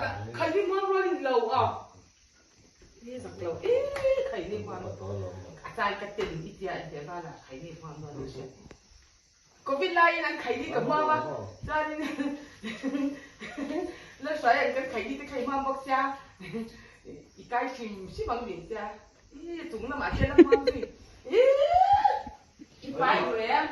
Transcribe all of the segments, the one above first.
đã khai đi mang rồi lầu à đi giặc lầu khai đi mang trai cái tiền ít tiền ra là khai đi mang rồi Covid lại anh khai đi cầm hoa mà ra đi nó xoay anh cái khai mang bóc ra cái chim bằng biển ra chúng nó mà chơi nó mang gì phải rồi em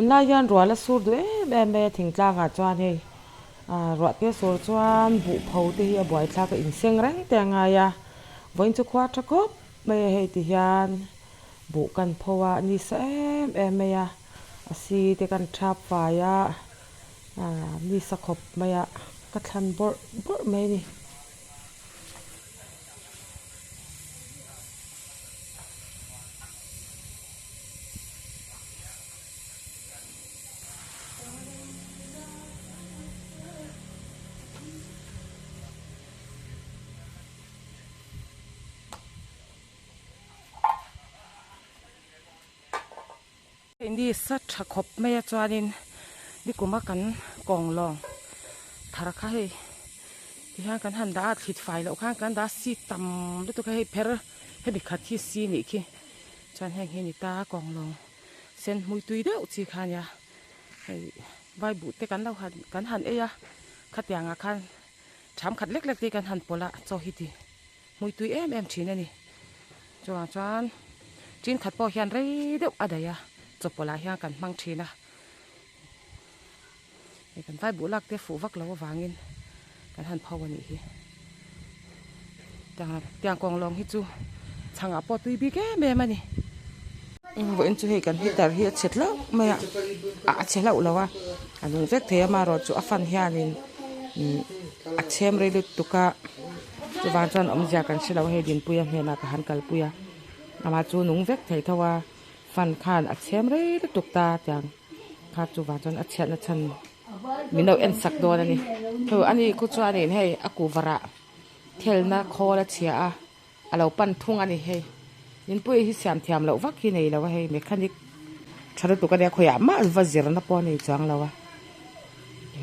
na yan rua la sur du be thing tla nga chuan hei rua te sur chuan bu pho te hi a buai thla ka in seng reng te nga ya voin chu khwa tha khop me hei ti hian bu kan phowa ni sa em ya asi te kan thap fa ya ni sa khop ma ya ka thlan bor me ni Indi sa thakop me chuanin ni kuma kan kong long thar kha hei ti han kan han da thlit fai lo khan kan da si tam lu tu kha hei pher he bi khathi si ni ki chan heng hi ni ta kong long sen mui tui deuh chi khan ya hei vai bu te kan han e ya khatyanga khan tham khat lek lek ti kan han pola cho hi ti mui tui em thina ni chuan chin khat po hian rei deuh adaya chopola hian kan mang thina kan vai bulak te fu vak lo wangin kan han phaw ani hi tiang kong long hi chu changa po tui bi ke me mani vo in chu he kan hi tar hi chetlo me a chelo lawa anung vek the ma ro chu afan hianin a chem re lu tuka chu van chuan om zia kan silo he din puya hmena ka han kal puya ama chu nung vek thei thawa fan khan a chem re lutuk ta chang kha chu van chuan a chet na chan mino en sak do ani to ani ku chu ani hei aku vara thelna khola chia a alo pan thung ani hei nin pui hi siam thiam lo vak hi nei lo hei mechanic thara tu ka dia khoya ma vazir na po nei chang lo wa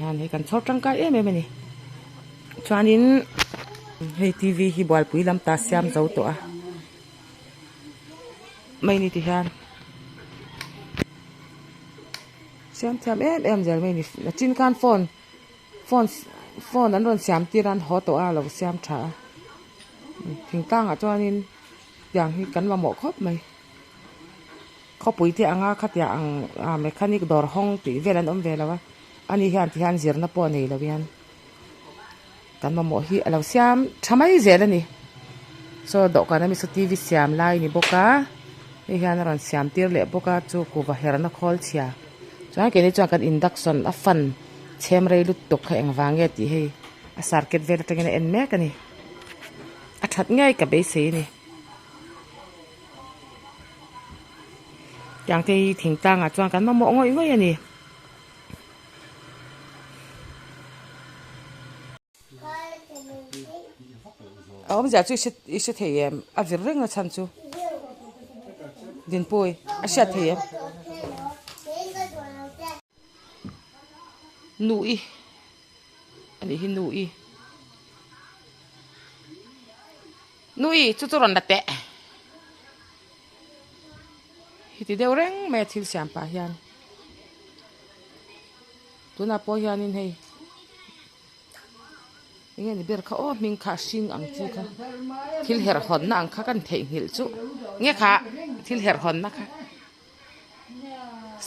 han hei kan chhor tangka em em ni chuanin hei tv hi bal pui lam ta siam zo to a mai ni ti han siam thiam em zel mai ni na chin kan phone an ron siam tiran ho to a lo siam tha thing tang a chuanin yang hi kan ma mo khop mai kho pui te anga khat ya ang mechanic dor hong ti velan om velawa ani hian ti han zirna po nei lo yan kan ma mo hi alo siam thamai zel ani so do kana mi so tv siam lai ni boka hi hian ron siam tir le boka chu ku va herna khol chia chuan ke ni chuan kan induction a fan chem rei lut tok kha eng wange ti hei a circuit vel tengena en me kani a that ngai ka be se ni yang te thing tang a chuan kan ma mo ngoi ngoi ani om ja chu se thei a vir reng a chan chu din pui a sha thei nui ani hi nui chu chu ron da te hi ti deu reng me thil siam pa hian tuna po hian in hei nge ni ber kha o ming kha sing ang chi kha thil her hon na ang kha kan thei hil chu nge kha thil her hon na kha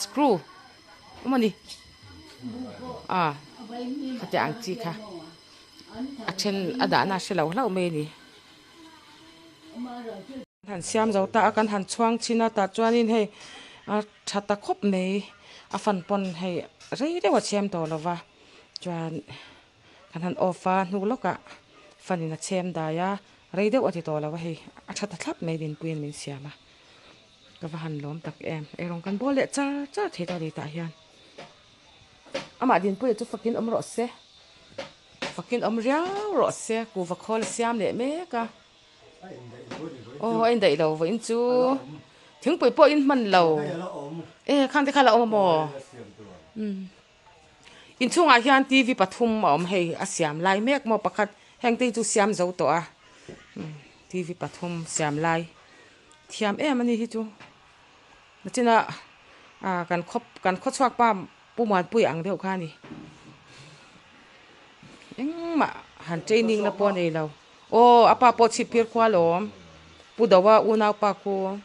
screw umani hati ang chi kha a then ada na se lo hlau me ni han siam zo ta kan han chuang china ta chuanin hei a thata khop mei a fan pon hei rei rewa chem to lova chuan kan han ofa nu loka fanina chem da ya rei deuh ati to lova hei a thata thlap mei din puin min siama ka va han lom tak em rong kan bol le cha the ta ri ta hian ama din pui chu fakin om ro se fakin om riau ro se ku va khol siam le me ka anh đẩy đầu với chú tiếng bụi bụi in mần lầu ê khang thế khai là ông mò in chung ai hiền tivi bắt thum mà ông hay asiam lai mek mò pakhat hang tây chú siam dấu to à tivi bắt thum siam lai thiam em anh hi chú nó chỉ là cần khóc xoạc ba bu màn bụi ăn theo khan đi nhưng mà hàn training là po này lâu ô apa po chip pir kwa lom pudawa una pa ko